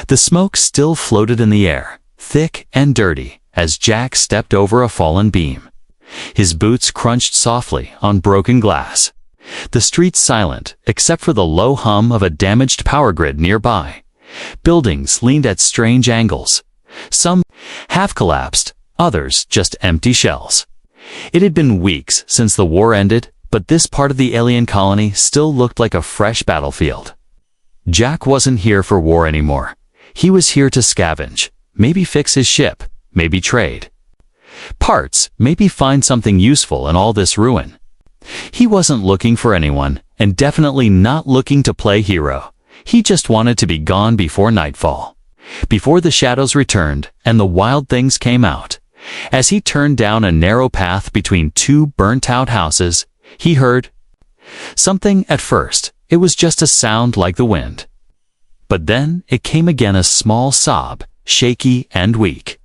The smoke still floated in the air, thick and dirty, as Jack stepped over a fallen beam. His boots crunched softly on broken glass. The street silent, except for the low hum of a damaged power grid nearby. Buildings leaned at strange angles. Some half-collapsed, others just empty shells. It had been weeks since the war ended, but this part of the alien colony still looked like a fresh battlefield. Jack wasn't here for war anymore. He was here to scavenge, maybe fix his ship, maybe trade parts, maybe find something useful in all this ruin. He wasn't looking for anyone, and definitely not looking to play hero. He just wanted to be gone before nightfall, before the shadows returned and the wild things came out. As he turned down a narrow path between two burnt-out houses, he heard something. At first, it was just a sound like the wind. But then it came again, a small sob, shaky and weak.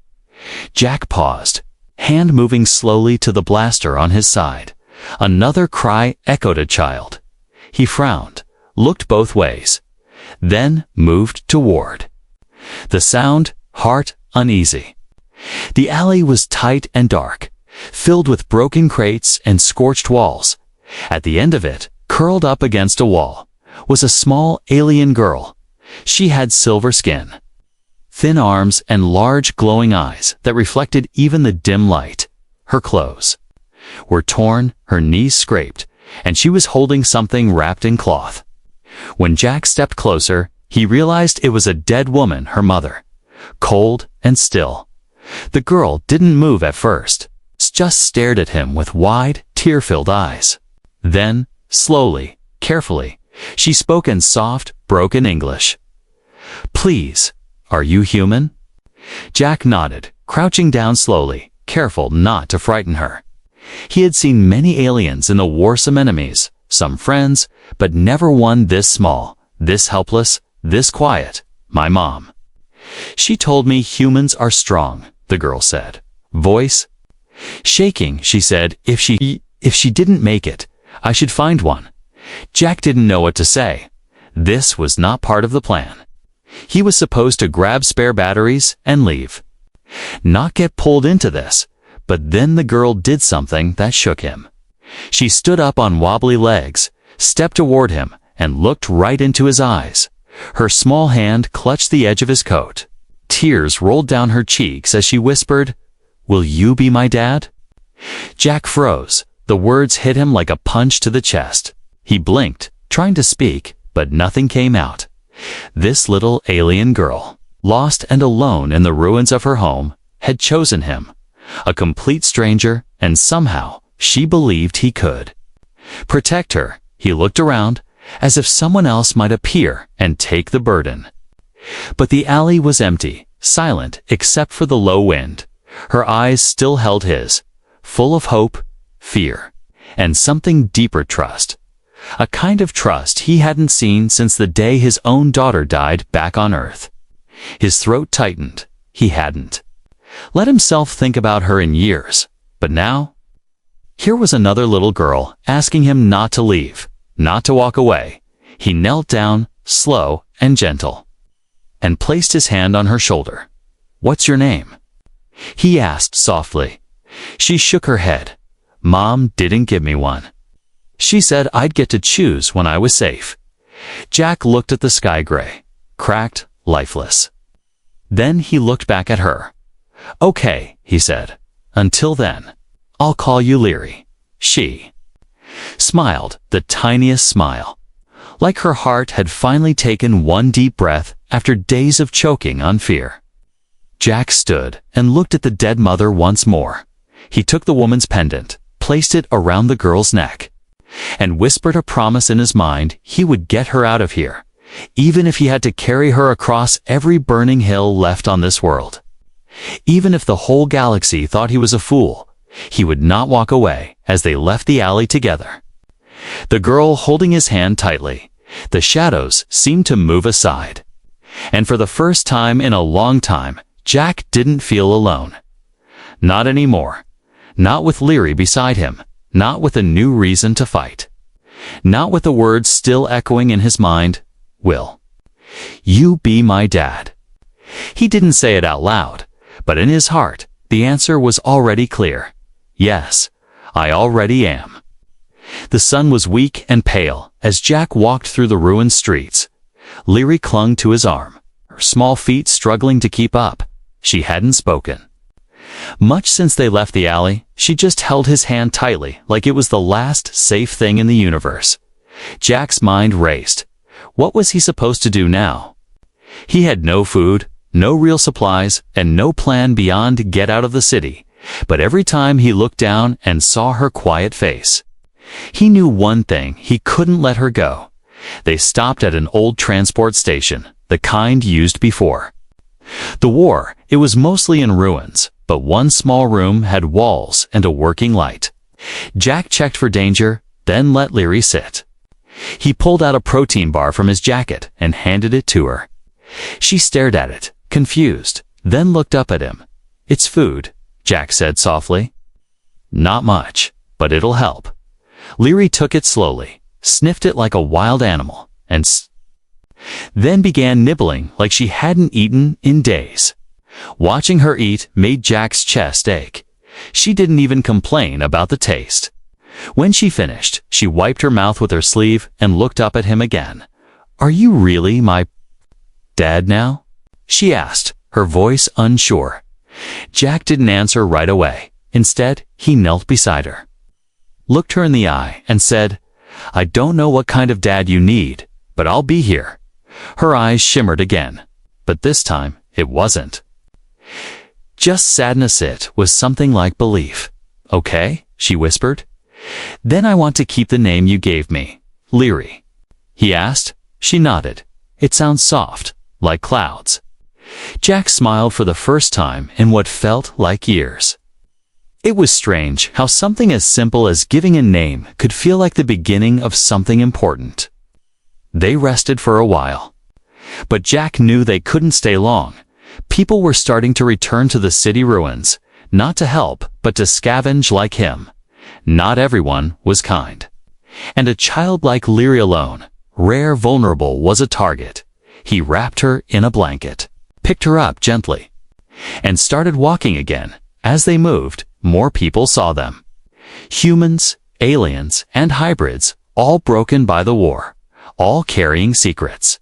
Jack paused, hand moving slowly to the blaster on his side. Another cry echoed, a child. He frowned, looked both ways, then moved toward the sound, heart uneasy. The alley was tight and dark, filled with broken crates and scorched walls. At the end of it, curled up against a wall, was a small alien girl. She had silver skin, thin arms, and large glowing eyes that reflected even the dim light. Her clothes were torn, her knees scraped, and she was holding something wrapped in cloth. When Jack stepped closer, he realized it was a dead woman, her mother, cold and still. The girl didn't move at first, just stared at him with wide, tear-filled eyes. Then, slowly, carefully, she spoke in soft, broken English. "Please, are you human?" Jack nodded, crouching down slowly, careful not to frighten her. He had seen many aliens in the war, some enemies, some friends, but never one this small, this helpless, this quiet. "My mom. She told me humans are strong," the girl said, voice shaking. She said if she didn't make it, I should find one. Jack didn't know what to say. This was not part of the plan. He was supposed to grab spare batteries and leave, not get pulled into this. But then the girl did something that shook him. She stood up on wobbly legs, stepped toward him, and looked right into his eyes. Her small hand clutched the edge of his coat. Tears rolled down her cheeks as she whispered, "Will you be my dad?" Jack froze. The words hit him like a punch to the chest. He blinked, trying to speak, but nothing came out. This little alien girl, lost and alone in the ruins of her home, had chosen him. A complete stranger, and somehow she believed he could protect her. He looked around, as if someone else might appear and take the burden. But the alley was empty, silent except for the low wind. Her eyes still held his, full of hope, fear, and something deeper, trust. A kind of trust he hadn't seen since the day his own daughter died back on Earth. His throat tightened. He hadn't let himself think about her in years. But now, here was another little girl asking him not to leave, not to walk away. He knelt down, slow and gentle, and placed his hand on her shoulder. "What's your name?" he asked softly. She shook her head. "Mom didn't give me one. She said I'd get to choose when I was safe." Jack looked at the sky, gray, cracked, lifeless. Then he looked back at her. "Okay," he said. "Until then, I'll call you Leary." She smiled, the tiniest smile, like her heart had finally taken one deep breath after days of choking on fear. Jack stood and looked at the dead mother once more. He took the woman's pendant, placed it around the girl's neck, and whispered a promise in his mind he would get her out of here, even if he had to carry her across every burning hill left on this world. Even if the whole galaxy thought he was a fool, he would not walk away. As they left the alley together, the girl holding his hand tightly, the shadows seemed to move aside. And for the first time in a long time, Jack didn't feel alone. Not anymore. Not with Leary beside him. Not with a new reason to fight. Not with the words still echoing in his mind, "Will you be my dad?" He didn't say it out loud, but in his heart, the answer was already clear. Yes, I already am. The sun was weak and pale as Jack walked through the ruined streets. Leary clung to his arm, her small feet struggling to keep up. She hadn't spoken. Much since they left the alley, she just held his hand tightly like it was the last safe thing in the universe. Jack's mind raced. What was he supposed to do now? He had no food, no real supplies, and no plan beyond get out of the city. But every time he looked down and saw her quiet face, he knew one thing: he couldn't let her go. They stopped at an old transport station, the kind used before. The war, it was mostly in ruins, but one small room had walls and a working light. Jack checked for danger, then let Leary sit. He pulled out a protein bar from his jacket and handed it to her. She stared at it, confused, then looked up at him. "It's food," Jack said softly. "Not much, but it'll help." Leary took it slowly, sniffed it like a wild animal, and then began nibbling like she hadn't eaten in days. Watching her eat made Jack's chest ache. She didn't even complain about the taste. When she finished, she wiped her mouth with her sleeve and looked up at him again. "Are you really my dad now?" she asked, her voice unsure. Jack didn't answer right away. Instead, he knelt beside her, looked her in the eye, and said, "I don't know what kind of dad you need, but I'll be here." Her eyes shimmered again, but this time it wasn't just sadness, it was something like belief. "Okay," she whispered. "Then I want to keep the name you gave me, Leary." He asked. She nodded. "It sounds soft, like clouds." Jack smiled for the first time in what felt like years. It was strange how something as simple as giving a name could feel like the beginning of something important. They rested for a while. But Jack knew they couldn't stay long. People were starting to return to the city ruins, not to help, but to scavenge like him. Not everyone was kind. And a child like Leary alone, rare, vulnerable, was a target. He wrapped her in a blanket, picked her up gently, and started walking again. As they moved, more people saw them. Humans, aliens, and hybrids, all broken by the war, all carrying secrets.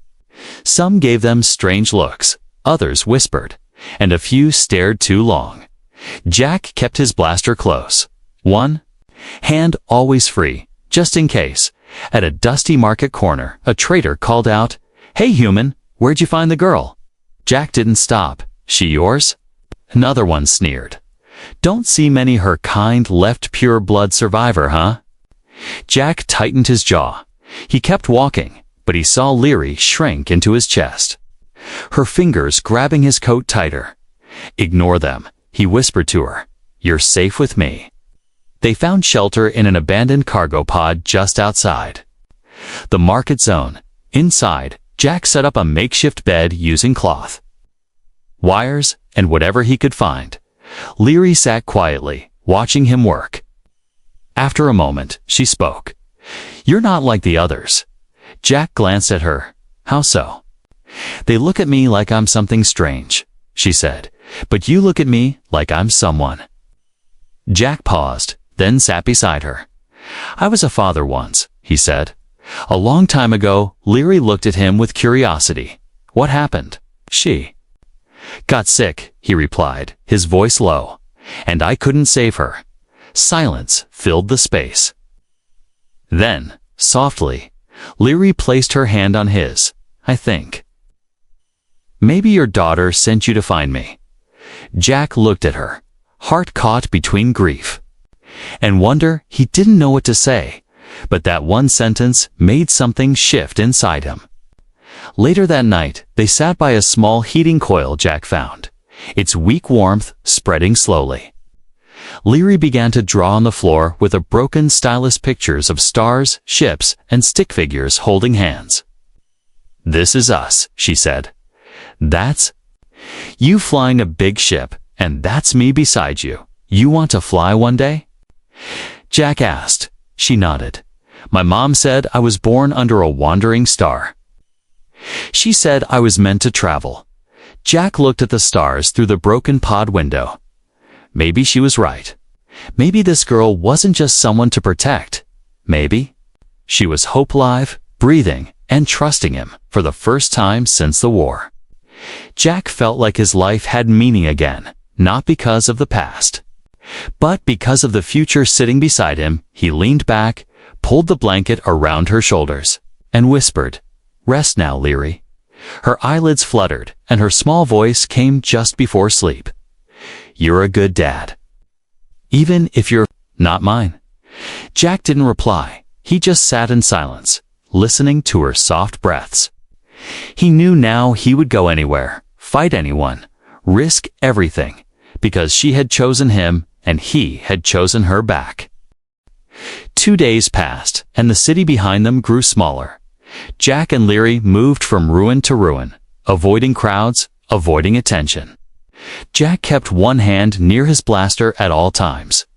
Some gave them strange looks, others whispered, and a few stared too long. Jack kept his blaster close, one hand always free, just in case. At a dusty market corner, a trader called out, "Hey human, where'd you find the girl?" Jack didn't stop. "She yours?" Another one sneered. "Don't see many her kind left, pure blood survivor, huh?" Jack tightened his jaw. He kept walking, but he saw Leary shrink into his chest, her fingers grabbing his coat tighter. "Ignore them," he whispered to her. "You're safe with me." They found shelter in an abandoned cargo pod just outside the market zone. Inside, Jack set up a makeshift bed using cloth, wires, and whatever he could find. Leary sat quietly, watching him work. After a moment, she spoke. "You're not like the others." Jack glanced at her. "How so?" "They look at me like I'm something strange," she said, "but you look at me like I'm someone." Jack paused, then sat beside her. "I was a father once," he said. A long time ago. Leary looked at him with curiosity. "What happened?" "She got sick," he replied, his voice low, "and I couldn't save her." Silence filled the space. Then, softly, Leary placed her hand on his. "I think maybe your daughter sent you to find me." Jack looked at her, heart caught between grief and wonder. He didn't know what to say, but that one sentence made something shift inside him. Later that night, they sat by a small heating coil Jack found, its weak warmth spreading slowly. Leary began to draw on the floor with a broken stylus pictures of stars, ships, and stick figures holding hands. "This is us," she said. "That's you flying a big ship, and that's me beside you. You want to fly one day?" Jack asked. She nodded. "My mom said I was born under a wandering star. She said I was meant to travel." Jack looked at the stars through the broken pod window. Maybe she was right. Maybe this girl wasn't just someone to protect. Maybe she was hope alive, breathing, and trusting him for the first time since the war. Jack felt like his life had meaning again, not because of the past, but because of the future sitting beside him. He leaned back, pulled the blanket around her shoulders, and whispered, "Rest now, Leary." Her eyelids fluttered, and her small voice came just before sleep. "You're a good dad. Even if you're not mine." Jack didn't reply. He just sat in silence, listening to her soft breaths. He knew now he would go anywhere, fight anyone, risk everything, because she had chosen him and he had chosen her back. 2 days passed, and the city behind them grew smaller. Jack and Leary moved from ruin to ruin, avoiding crowds, avoiding attention. Jack kept one hand near his blaster at all times.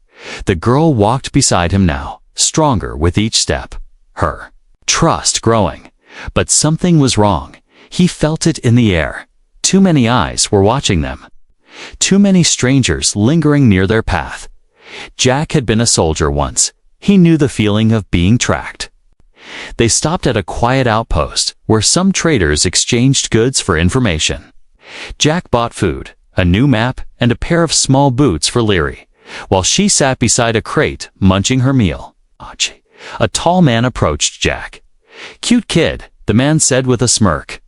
The girl walked beside him now, stronger with each step, her trust growing. But something was wrong. He felt it in the air. Too many eyes were watching them. Too many strangers lingering near their path. Jack had been a soldier once. He knew the feeling of being tracked. They stopped at a quiet outpost where some traders exchanged goods for information. Jack bought food, a new map, and a pair of small boots for Leary, while she sat beside a crate munching her meal. A tall man approached Jack. "Cute kid," the man said with a smirk.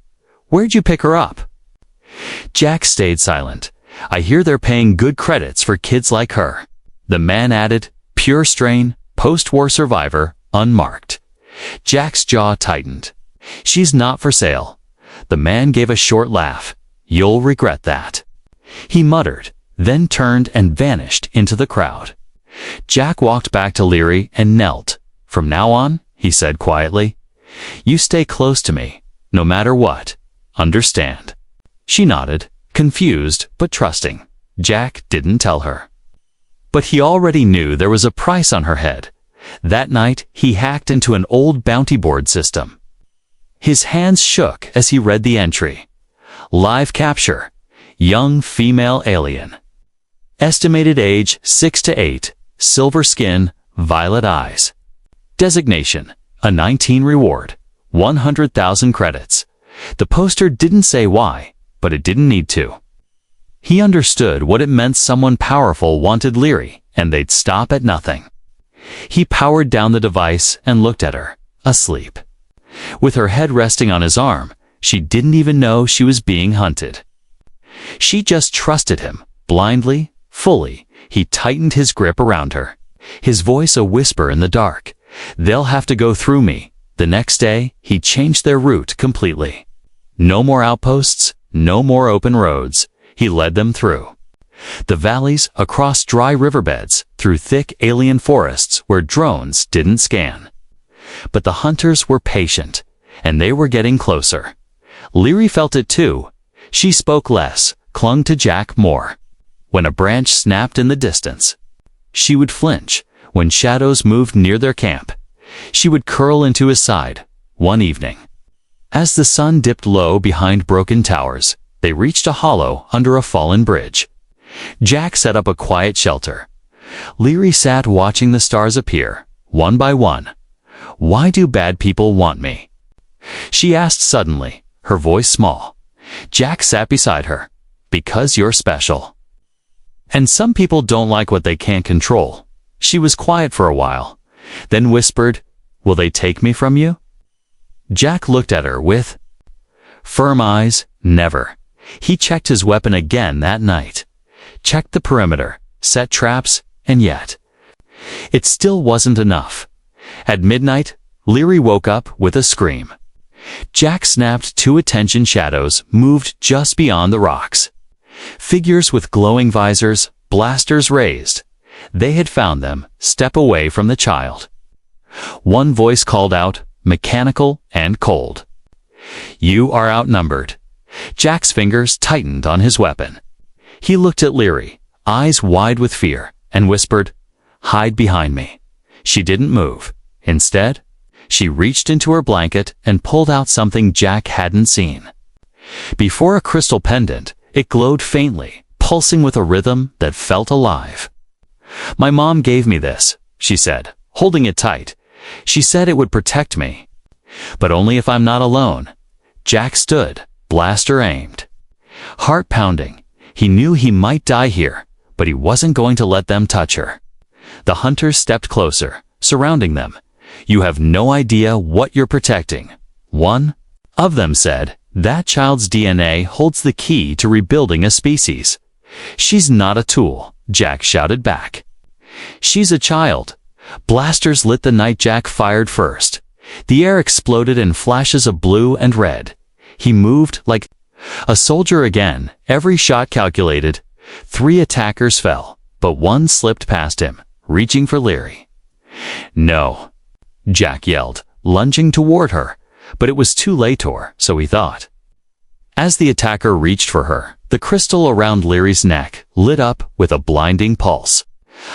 "Where'd you pick her up?" Jack stayed silent. "I hear they're paying good credits for kids like her." The man added, "Pure strain, post-war survivor, unmarked." Jack's jaw tightened. "She's not for sale." The man gave a short laugh. "You'll regret that." He muttered, then turned and vanished into the crowd. Jack walked back to Leary and knelt. "From now on," he said quietly, "you stay close to me, no matter what. Understand?" She nodded, confused but trusting. Jack didn't tell her. But he already knew there was a price on her head. That night, he hacked into an old bounty board system. His hands shook as he read the entry. Live capture. Young female alien. Estimated age 6 to 8. Silver skin, violet eyes. Designation, a 19 reward. 100,000 credits. The poster didn't say why, but it didn't need to. He understood what it meant. Someone powerful wanted Leary, and they'd stop at nothing. He powered down the device and looked at her, asleep. With her head resting on his arm, she didn't even know she was being hunted. She just trusted him, blindly, fully. He tightened his grip around her, his voice a whisper in the dark. "They'll have to go through me." The next day, he changed their route completely. No more outposts, no more open roads. He led them through the valleys, across dry riverbeds, through thick alien forests where drones didn't scan. But the hunters were patient, and they were getting closer. Leary felt it too. She spoke less, clung to Jack more. When a branch snapped in the distance, she would flinch. When shadows moved near their camp, she would curl into his side. One evening, as the sun dipped low behind broken towers, they reached a hollow under a fallen bridge. Jack set up a quiet shelter. Leary sat watching the stars appear, one by one. "Why do bad people want me?" she asked suddenly, her voice small. Jack sat beside her. "Because you're special. And some people don't like what they can't control." She was quiet for a while, then whispered, "Will they take me from you?" Jack looked at her with firm eyes. Never. He checked his weapon again that night. Checked the perimeter, set traps, and yet it still wasn't enough. At midnight, Leary woke up with a scream. Jack snapped. 2 attention shadows moved just beyond the rocks. Figures with glowing visors, blasters raised. They had found them. Step away from the child. One voice called out, mechanical and cold. "You are outnumbered." Jack's fingers tightened on his weapon. He looked at Leary, eyes wide with fear, and whispered, "Hide behind me." She didn't move. Instead, she reached into her blanket and pulled out something Jack hadn't seen. Before a crystal pendant, it glowed faintly, pulsing with a rhythm that felt alive. "My mom gave me this," she said, holding it tight. "She said it would protect me. But only if I'm not alone." Jack stood, blaster aimed. Heart pounding, he knew he might die here, but he wasn't going to let them touch her. The hunters stepped closer, surrounding them. "You have no idea what you're protecting." One of them said, "That child's DNA holds the key to rebuilding a species." "She's not a tool," Jack shouted back. "She's a child." Blasters lit the night Jack fired first. The air exploded in flashes of blue and red. He moved like a soldier again, every shot calculated. 3 attackers fell, but one slipped past him, reaching for Leary. "No," Jack yelled, lunging toward her, but it was too late, so he thought. As the attacker reached for her, the crystal around Leary's neck lit up with a blinding pulse.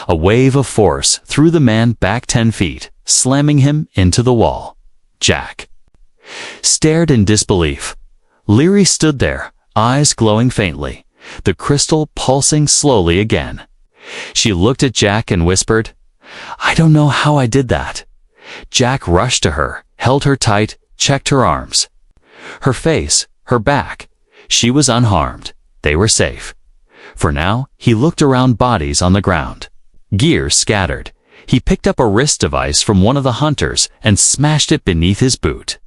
A wave of force threw the man back 10 feet, slamming him into the wall. Jack stared in disbelief. Leary stood there, eyes glowing faintly, the crystal pulsing slowly again. She looked at Jack and whispered, "I don't know how I did that." Jack rushed to her, held her tight, checked her arms. Her face, her back. She was unharmed. They were safe. For now, he looked around bodies on the ground. Gear scattered. He picked up a wrist device from one of the hunters and smashed it beneath his boot.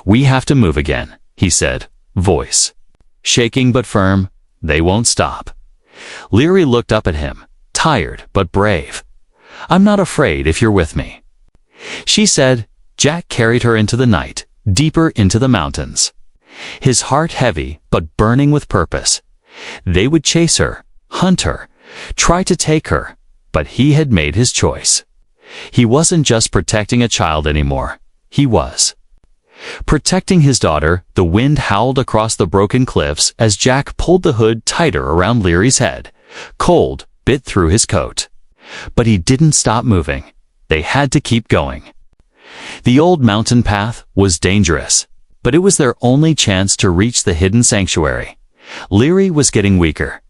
"We have to move again," he said, voice shaking but firm. "They won't stop." Leary looked up at him, tired but brave. "I'm not afraid if you're with me," she said. Jack carried her into the night, deeper into the mountains. His heart heavy but burning with purpose. They would chase her, hunt her, try to take her, but he had made his choice. He wasn't just protecting a child anymore. He was protecting his daughter. The wind howled across the broken cliffs as Jack pulled the hood tighter around Leary's head. Cold bit through his coat. But he didn't stop moving. They had to keep going. The old mountain path was dangerous, but it was their only chance to reach the hidden sanctuary. Leary was getting weaker.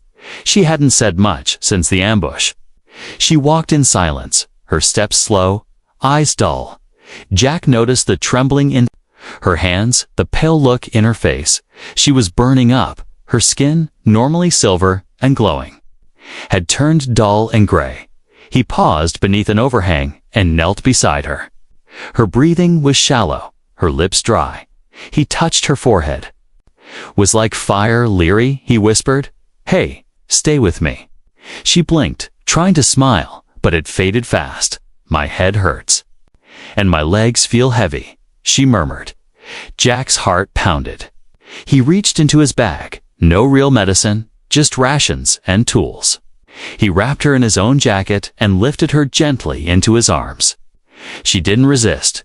She hadn't said much since the ambush. She walked in silence, her steps slow, eyes dull. Jack noticed the trembling in her hands, the pale look in her face. She was burning up. Her skin, normally silver and glowing, had turned dull and gray. He paused beneath an overhang and knelt beside her. Her breathing was shallow, her lips dry. He touched her forehead. "Was like fire, Leary," he whispered. "Hey, stay with me." She blinked, trying to smile, but it faded fast. "My head hurts. And my legs feel heavy," she murmured. Jack's heart pounded. He reached into his bag. No real medicine, just rations and tools. He wrapped her in his own jacket and lifted her gently into his arms. She didn't resist,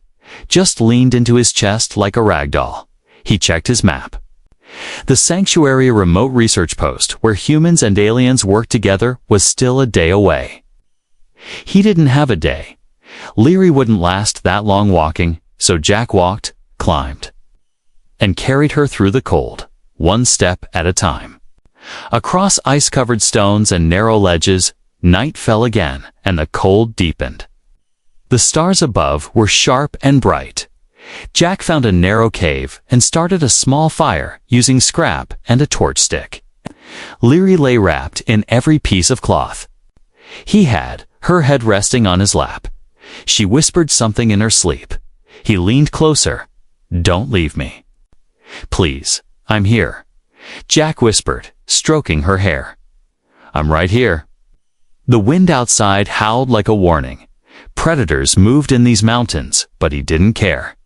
just leaned into his chest like a rag doll. He checked his map. The sanctuary remote research post where humans and aliens worked together was still a day away. He didn't have a day. Leary wouldn't last that long walking, so Jack walked, climbed, and carried her through the cold, one step at a time. Across ice-covered stones and narrow ledges, night fell again, and the cold deepened. The stars above were sharp and bright. Jack found a narrow cave and started a small fire using scrap and a torch stick. Leary lay wrapped in every piece of cloth. He had her head resting on his lap. She whispered something in her sleep. He leaned closer. "Don't leave me. Please, I'm here," Jack whispered, stroking her hair. "I'm right here." The wind outside howled like a warning. Predators moved in these mountains, but he didn't care.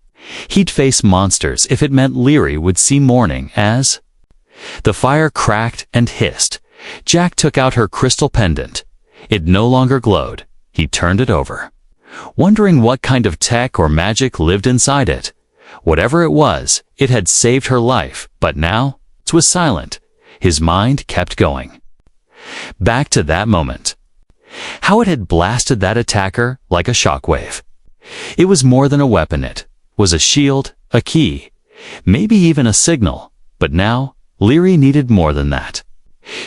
He'd face monsters if it meant Leary would see morning as... The fire cracked and hissed. Jack took out her crystal pendant. It no longer glowed. He turned it over, wondering what kind of tech or magic lived inside it. Whatever it was, it had saved her life, but now it was silent. His mind kept going. Back to that moment. How it had blasted that attacker like a shockwave. It was more than a weapon. It was a shield, a key, maybe even a signal. But now, Leary needed more than that.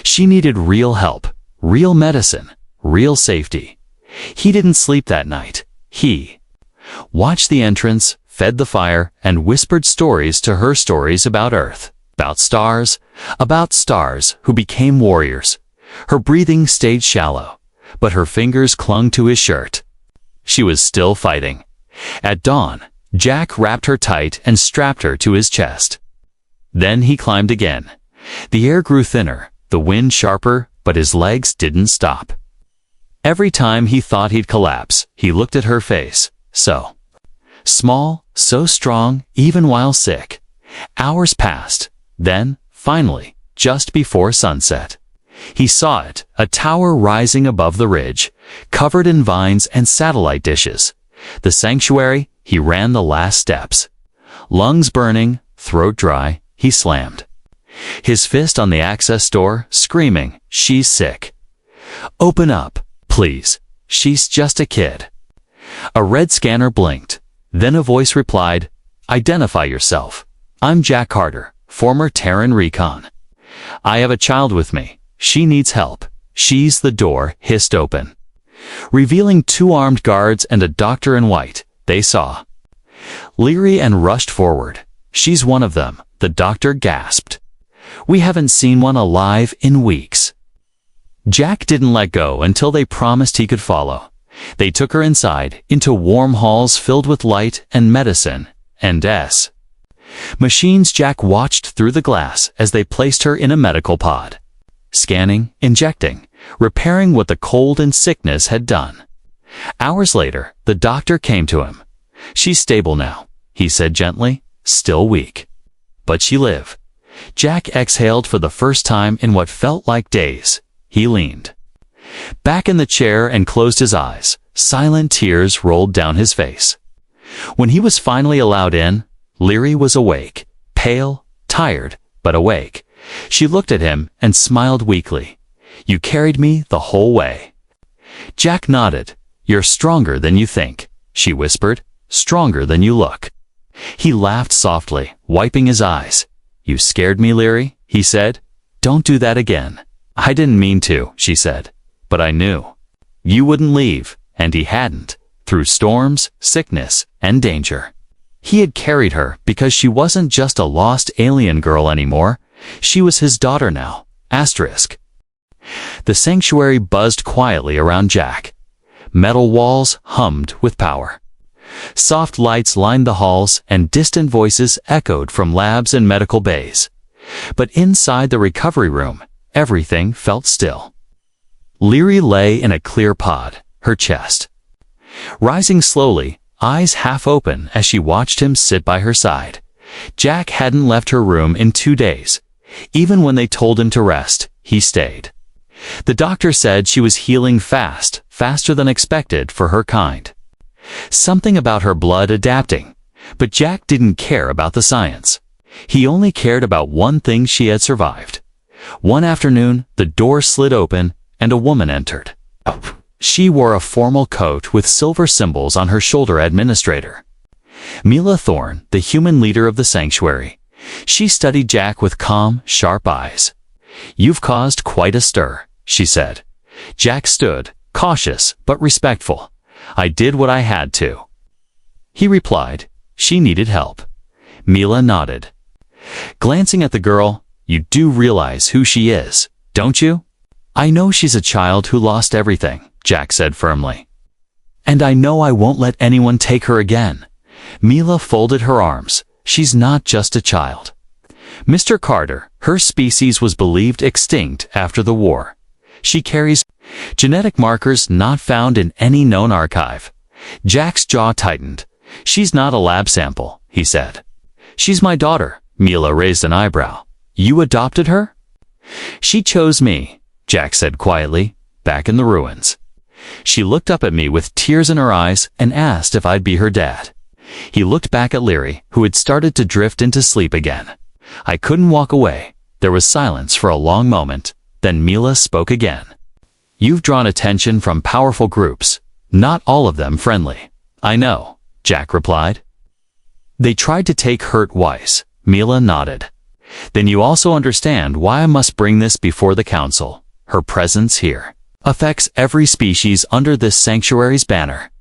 She needed real help, real medicine, real safety. He didn't sleep that night. He watched the entrance, fed the fire, and whispered stories to her, stories about Earth, about stars who became warriors. Her breathing stayed shallow, but her fingers clung to his shirt. She was still fighting. At dawn, Jack wrapped her tight and strapped her to his chest. Then he climbed again. The air grew thinner, the wind sharper, but his legs didn't stop. Every time he thought he'd collapse, he looked at her face. So small, so strong, even while sick. Hours passed. Then, finally, just before sunset, he saw it, a tower rising above the ridge, covered in vines and satellite dishes. The sanctuary. He ran the last steps. Lungs burning, throat dry, he slammed his fist on the access door, screaming, "She's sick. Open up, please. She's just a kid." A red scanner blinked. Then a voice replied, "Identify yourself. I'm Jack Carter, former Terran recon. I have a child with me. She needs help." She's the door hissed open, revealing 2 armed guards and a doctor in white. They saw Leary and rushed forward. "She's one of them," the doctor gasped. "We haven't seen one alive in weeks." Jack didn't let go until they promised he could follow. They took her inside, into warm halls filled with light and medicine and machines. Jack watched through the glass as they placed her in a medical pod, scanning, injecting, repairing what the cold and sickness had done. Hours later, the doctor came to him. "She's stable now," he said gently, "still weak. But she live." Jack exhaled for the first time in what felt like days. He leaned back in the chair and closed his eyes. Silent tears rolled down his face. When he was finally allowed in, Leary was awake, pale, tired, but awake. She looked at him and smiled weakly. "You carried me the whole way." Jack nodded. "You're stronger than you think," she whispered. "Stronger than you look." He laughed softly, wiping his eyes. "You scared me, Leary," he said. "Don't do that again." "I didn't mean to," she said. "But I knew you wouldn't leave," and he hadn't, through storms, sickness, and danger. He had carried her because she wasn't just a lost alien girl anymore. She was his daughter now. The sanctuary buzzed quietly around Jack. Metal walls hummed with power. Soft lights lined the halls, and distant voices echoed from labs and medical bays. But inside the recovery room, everything felt still. Leary lay in a clear pod, her chest rising slowly, eyes half open as she watched him sit by her side. Jack hadn't left her room in 2 days. Even when they told him to rest, he stayed. The doctor said she was healing fast, faster than expected for her kind. Something about her blood adapting. But Jack didn't care about the science. He only cared about one thing: she had survived. One afternoon, the door slid open, and a woman entered. She wore a formal coat with silver symbols on her shoulder. Administrator Mila Thorne, the human leader of the sanctuary. She studied Jack with calm, sharp eyes. "You've caused quite a stir," she said. Jack stood, cautious but respectful. "I did what I had to," he replied. "She needed help." Mila nodded. Glancing at the girl, "You do realize who she is, don't you?" "I know she's a child who lost everything," Jack said firmly. "And I know I won't let anyone take her again." Mila folded her arms. "She's not just a child. Mr. Carter, her species was believed extinct after the war. She carries genetic markers not found in any known archive." Jack's jaw tightened. "She's not a lab sample," he said. "She's my daughter." Mila raised an eyebrow. "You adopted her?" "She chose me," Jack said quietly, "back in the ruins. She looked up at me with tears in her eyes and asked if I'd be her dad." He looked back at Leary, who had started to drift into sleep again. "I couldn't walk away." There was silence for a long moment. Then Mila spoke again. "You've drawn attention from powerful groups, not all of them friendly." "I know," Jack replied. "They tried to take Hurt Weiss." Mila nodded. Then you also understand why I must bring this before the council. Her presence here affects every species under this sanctuary's banner.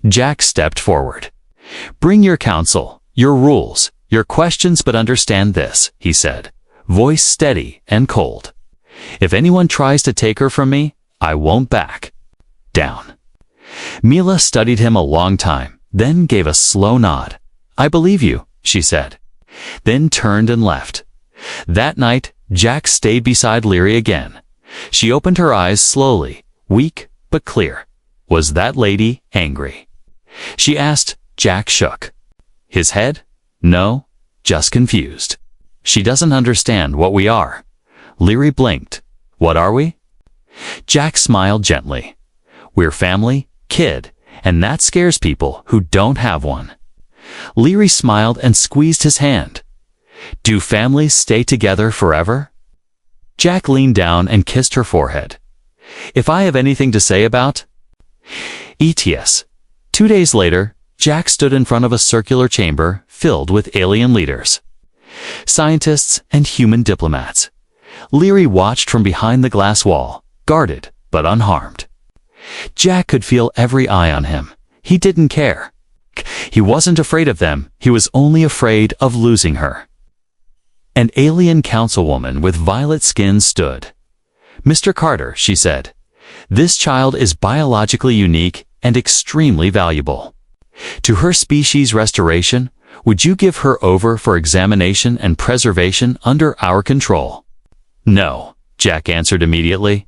Jack stepped forward. Bring your counsel, your rules, your questions, but understand this, he said, voice steady and cold. If anyone tries to take her from me, I won't back down. Mila studied him a long time, then gave a slow nod. I believe you, she said, then turned and left. That night, Jack stayed beside Leary again. She opened her eyes slowly, weak but clear. Was that lady angry? She asked. Jack shook his head. No, just confused. She doesn't understand what we are. Leary blinked. What are we? Jack smiled gently. We're family, kid, and that scares people who don't have one. Leary smiled and squeezed his hand. Do families stay together forever? Jack leaned down and kissed her forehead. If I have anything to say about ETS. 2 days later, Jack stood in front of a circular chamber filled with alien leaders, scientists, and human diplomats. Leary watched from behind the glass wall, guarded but unharmed. Jack could feel every eye on him. He didn't care. He wasn't afraid of them, he was only afraid of losing her. An alien councilwoman with violet skin stood. Mr. Carter, she said, this child is biologically unique and extremely valuable. To her species restoration, would you give her over for examination and preservation under our control? No, Jack answered immediately.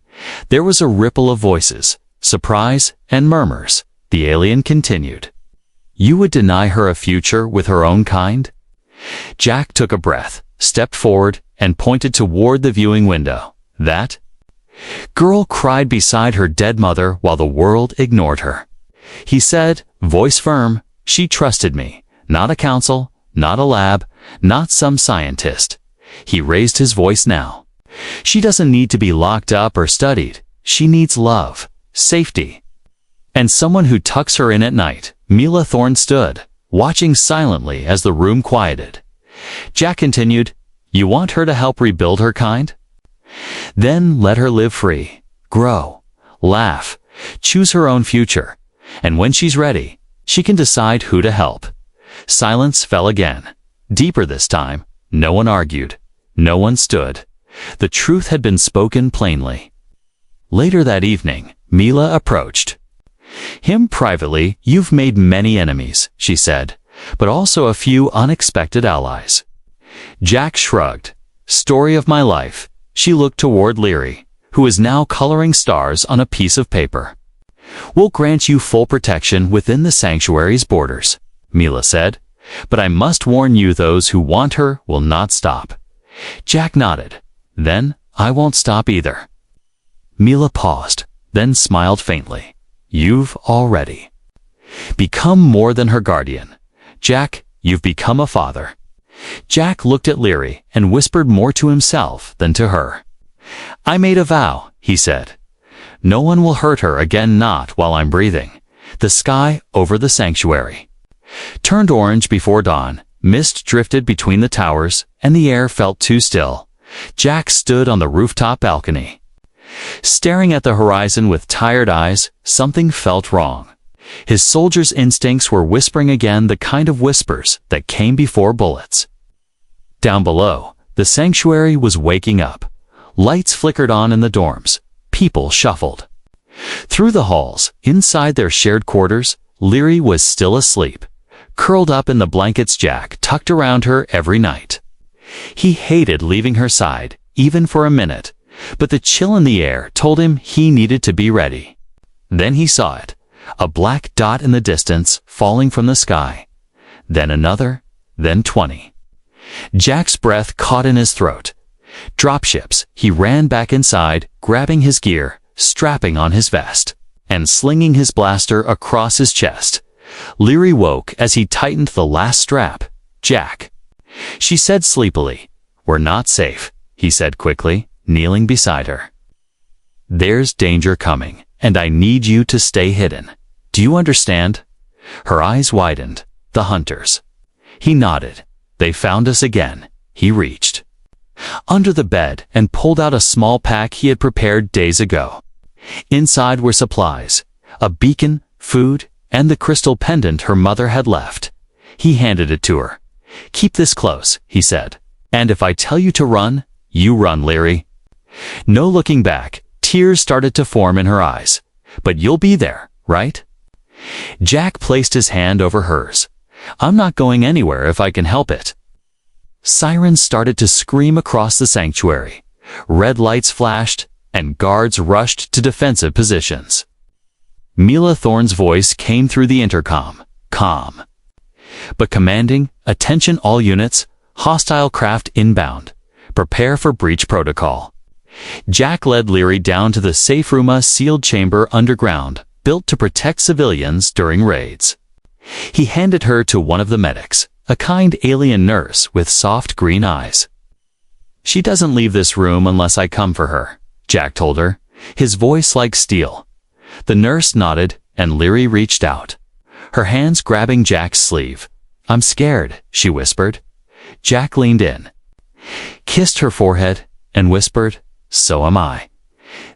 There was a ripple of voices, surprise, and murmurs. The alien continued. You would deny her a future with her own kind? Jack took a breath, stepped forward, and pointed toward the viewing window. That girl cried beside her dead mother while the world ignored her. He said, voice firm, she trusted me, not a council, not a lab, not some scientist. He raised his voice now. She doesn't need to be locked up or studied. She needs love, safety, and someone who tucks her in at night. Mila Thorne stood, watching silently as the room quieted. Jack continued, you want her to help rebuild her kind? Then let her live free, grow, laugh, choose her own future. And when she's ready, she can decide who to help. Silence fell again. Deeper this time. No one argued. No one stood. The truth had been spoken plainly. Later that evening, Mila approached him privately. You've made many enemies, she said, but also a few unexpected allies. Jack shrugged. Story of my life. She looked toward Leary, who was now coloring stars on a piece of paper. We'll grant you full protection within the sanctuary's borders, Mila said, but I must warn you those who want her will not stop. Jack nodded. Then I won't stop either. Mila paused, then smiled faintly. You've already become more than her guardian. Jack, you've become a father. Jack looked at Leary and whispered more to himself than to her. I made a vow, he said. No one will hurt her again, not while I'm breathing. The sky over the sanctuary turned orange before dawn. Mist drifted between the towers, and the air felt too still. Jack stood on the rooftop balcony, staring at the horizon with tired eyes. Something felt wrong. His soldier's instincts were whispering again, the kind of whispers that came before bullets. Down below, the sanctuary was waking up. Lights flickered on in the dorms. People shuffled through the halls. Inside their shared quarters, Leary was still asleep, curled up in the blankets Jack tucked around her every night. He hated leaving her side, even for a minute, but the chill in the air told him he needed to be ready. Then he saw it, a black dot in the distance falling from the sky. Then another, then 20. Jack's breath caught in his throat. Dropships. He ran back inside, grabbing his gear, strapping on his vest, and slinging his blaster across his chest. Leary woke as he tightened the last strap. Jack, she said sleepily. We're not safe, he said quickly, kneeling beside her. There's danger coming, and I need you to stay hidden. Do you understand? Her eyes widened. The hunters. He nodded. They found us again. he reached under the bed and pulled out a small pack he had prepared days ago. Inside were supplies, a beacon, food, and the crystal pendant her mother had left. He handed it to her. "Keep this close," he said. "And if I tell you to run, you run, Leary." No looking back, tears started to form in her eyes. "But you'll be there, right?" Jack placed his hand over hers. "I'm not going anywhere if I can help it." Sirens started to scream across the sanctuary. Red lights flashed, and guards rushed to defensive positions. Mila Thorne's voice came through the intercom, calm but commanding. "Attention all units, hostile craft inbound. Prepare for breach protocol." Jack led Leary down to the safe room, a sealed chamber underground, built to protect civilians during raids. He handed her to one of the medics, a kind alien nurse with soft green eyes. "She doesn't leave this room unless I come for her," Jack told her, his voice like steel. The nurse nodded, and Leary reached out, her hands grabbing Jack's sleeve. "I'm scared," she whispered. Jack leaned in, kissed her forehead, and whispered, "So am I."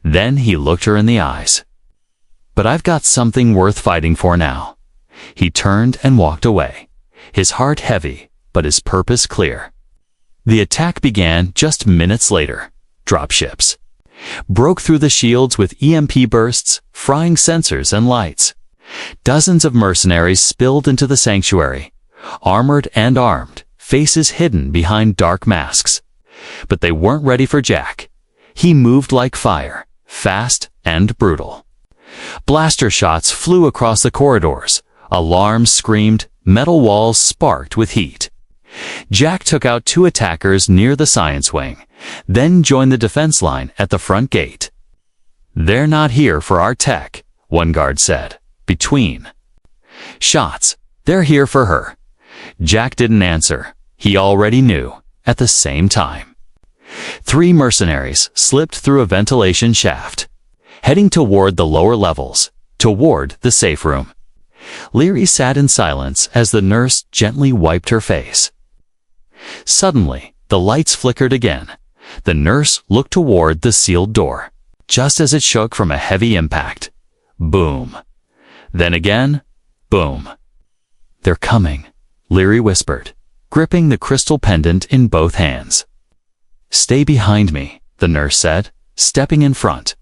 Then he looked her in the eyes. "But I've got something worth fighting for now." He turned and walked away, his heart heavy, but his purpose clear. The attack began just minutes later. Dropships broke through the shields with EMP bursts, frying sensors and lights. Dozens of mercenaries spilled into the sanctuary, armored and armed, faces hidden behind dark masks. But they weren't ready for Jack. He moved like fire, fast and brutal. Blaster shots flew across the corridors. Alarms screamed, metal walls sparked with heat. Jack took out 2 attackers near the science wing, then joined the defense line at the front gate. "They're not here for our tech," one guard said, between shots. "They're here for her." Jack didn't answer. He already knew. At the same time, 3 mercenaries slipped through a ventilation shaft, heading toward the lower levels, toward the safe room. Leary sat in silence as the nurse gently wiped her face. Suddenly, the lights flickered again. The nurse looked toward the sealed door, just as it shook from a heavy impact. Boom. Then again, boom. "They're coming," Leary whispered, gripping the crystal pendant in both hands. "Stay behind me," the nurse said, stepping in front.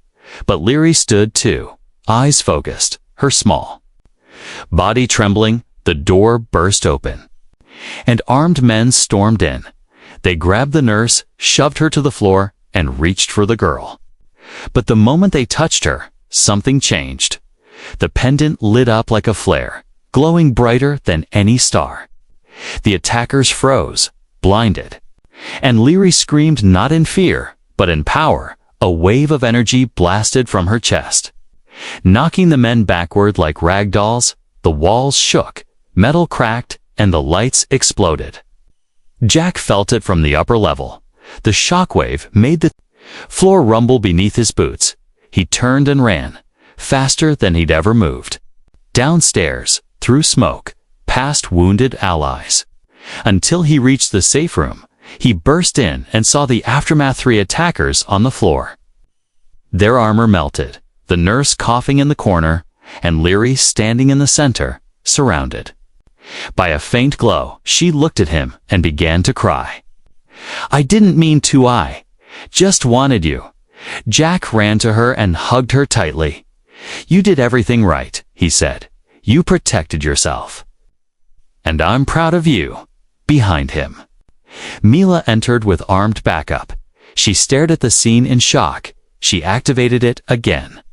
But Leary stood too, eyes focused, her small body trembling. The door burst open, and armed men stormed in. They grabbed the nurse, shoved her to the floor, and reached for the girl. But the moment they touched her, something changed. The pendant lit up like a flare, glowing brighter than any star. The attackers froze, blinded, and Leary screamed not in fear, but in power. A wave of energy blasted from her chest, knocking the men backward like rag dolls. The walls shook, metal cracked, and the lights exploded. Jack felt it from the upper level. The shockwave made the floor rumble beneath his boots. He turned and ran, faster than he'd ever moved. Downstairs, through smoke, past wounded allies. Until he reached the safe room, he burst in and saw the aftermath: 3 attackers on the floor. Their armor melted, the nurse coughing in the corner, and Leary standing in the center, surrounded by a faint glow. She looked at him and began to cry. "I didn't mean to. I just wanted you." Jack ran to her and hugged her tightly. "You did everything right," he said. "You protected yourself. And I'm proud of you." Behind him, Mila entered with armed backup. She stared at the scene in shock. She activated it again.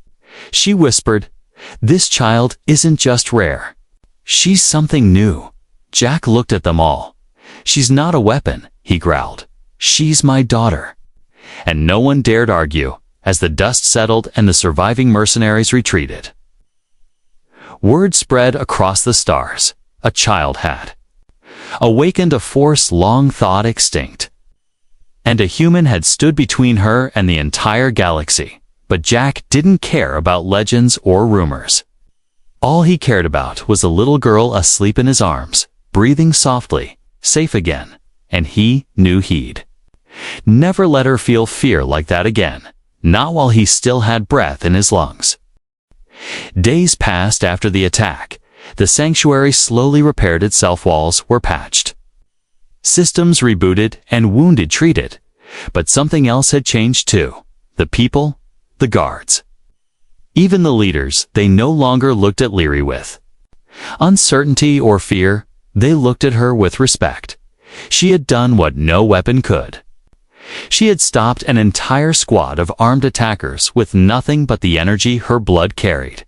She whispered, "This child isn't just rare. She's something new." Jack looked at them all. "She's not a weapon," he growled. "She's my daughter." And no one dared argue, as the dust settled and the surviving mercenaries retreated. Word spread across the stars. A child had awakened a force long thought extinct, and a human had stood between her and the entire galaxy. But Jack didn't care about legends or rumors. All he cared about was a little girl asleep in his arms, breathing softly, safe again, and he knew he'd never let her feel fear like that again, not while he still had breath in his lungs. Days passed after the attack. The sanctuary slowly repaired itself. Walls were patched, systems rebooted, and wounded treated. But something else had changed too. The people, the guards. Even the leaders, they no longer looked at Leary with uncertainty or fear. They looked at her with respect. She had done what no weapon could. She had stopped an entire squad of armed attackers with nothing but the energy her blood carried.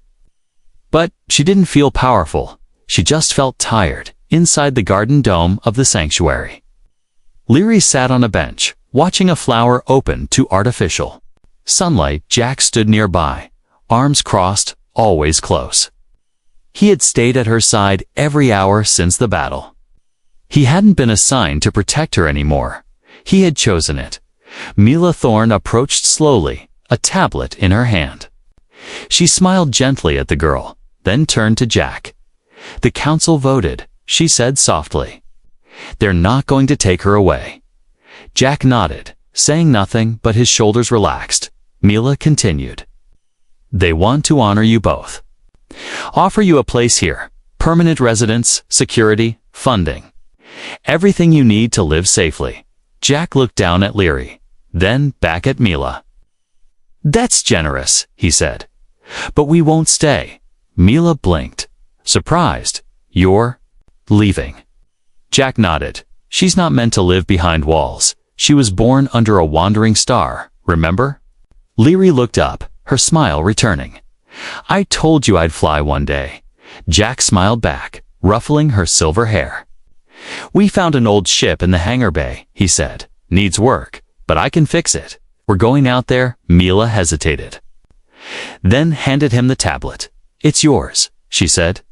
But she didn't feel powerful. She just felt tired inside the garden dome of the sanctuary. Leary sat on a bench, watching a flower open to artificial sunlight. Jack stood nearby, arms crossed, always close. He had stayed at her side every hour since the battle. He hadn't been assigned to protect her anymore. He had chosen it. Mila Thorne approached slowly, a tablet in her hand. She smiled gently at the girl, then turned to Jack. "The council voted," she said softly. "They're not going to take her away." Jack nodded, saying nothing, but his shoulders relaxed. Mila continued. "They want to honor you both. Offer you a place here, permanent residence, security, funding. Everything you need to live safely." Jack looked down at Leary, then back at Mila. "That's generous," he said. "But we won't stay." Mila blinked, surprised. "You're leaving?" Jack nodded. "She's not meant to live behind walls. She was born under a wandering star, remember?" Leary looked up, her smile returning. "I told you I'd fly one day." Jack smiled back, ruffling her silver hair. "We found an old ship in the hangar bay," he said. "Needs work, but I can fix it. We're going out there." Mila hesitated, then handed him the tablet. "It's yours," she said.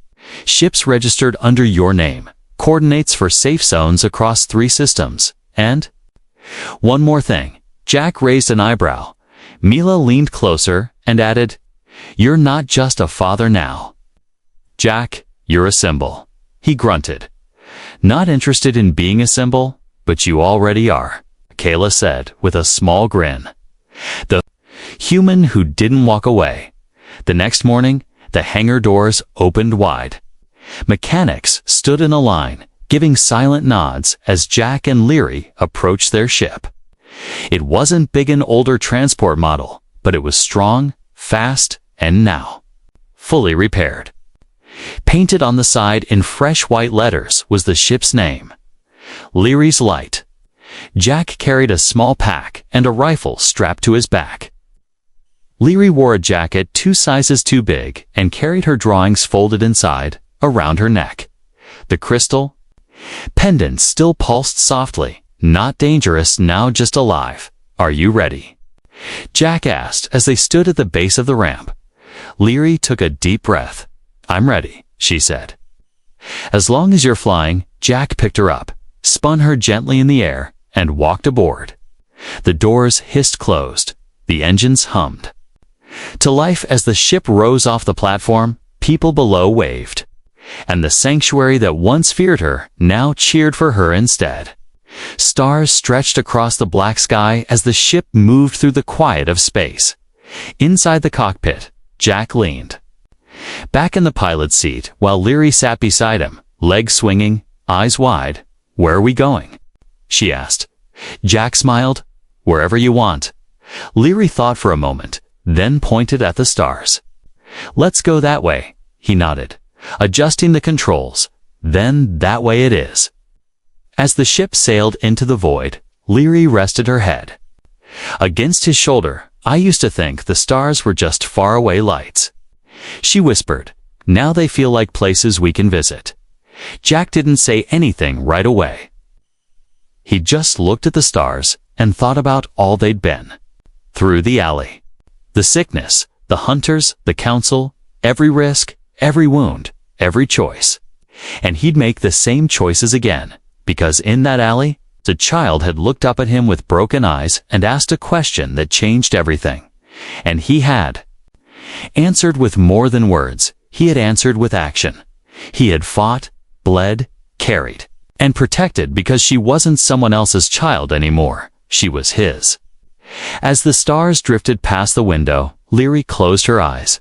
"Ships registered under your name, coordinates for safe zones across 3 systems, and one more thing." Jack raised an eyebrow. Mila leaned closer and added, "You're not just a father now." "Jack, you're a symbol," he grunted. "Not interested in being a symbol, but you already are," Kayla said with a small grin. The human who didn't walk away. The next morning, the hangar doors opened wide. Mechanics stood in a line, giving silent nods as Jack and Leary approached their ship. It wasn't big, an older transport model, but it was strong, fast, and now fully repaired. Painted on the side in fresh white letters was the ship's name, Leary's Light. Jack carried a small pack and a rifle strapped to his back. Leary wore a jacket 2 sizes too big and carried her drawings folded inside, around her neck. The crystal pendant still pulsed softly. "Not dangerous now, just alive. Are you ready?" Jack asked as they stood at the base of the ramp. Leary took a deep breath. "I'm ready," she said. "As long as you're flying." Jack picked her up, spun her gently in the air, and walked aboard. The doors hissed closed. The engines hummed to life as the ship rose off the platform. People below waved, and the sanctuary that once feared her now cheered for her instead. Stars stretched across the black sky as the ship moved through the quiet of space. Inside the cockpit, Jack leaned back in the pilot's seat while Leary sat beside him, legs swinging, eyes wide. "Where are we going?" she asked. Jack smiled. "Wherever you want." Leary thought for a moment, then pointed at the stars. "Let's go that way," he nodded, adjusting the controls. "Then that way it is." As the ship sailed into the void, Leary rested her head against his shoulder. "I used to think the stars were just faraway lights," she whispered. "Now they feel like places we can visit." Jack didn't say anything right away. He just looked at the stars and thought about all they'd been through. The alley, the sickness, the hunters, the council, every risk, every wound, every choice. And he'd make the same choices again, because in that alley, the child had looked up at him with broken eyes and asked a question that changed everything. And he had answered with more than words. He had answered with action. He had fought, bled, carried. And protected because she wasn't someone else's child anymore. She was his. As the stars drifted past the window, Leary closed her eyes.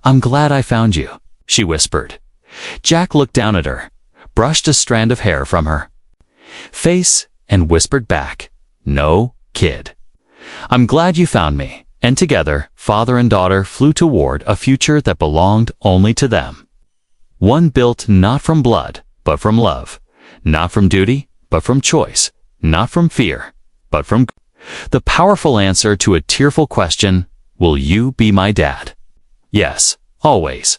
"I'm glad I found you," she whispered. Jack looked down at her, brushed a strand of hair from her face, and whispered back, "No, kid. I'm glad you found me." And together, father and daughter flew toward a future that belonged only to them. One built not from blood, but from love. Not from duty, but from choice. Not from fear, but from the powerful answer to a tearful question: will you be my dad? Yes, always.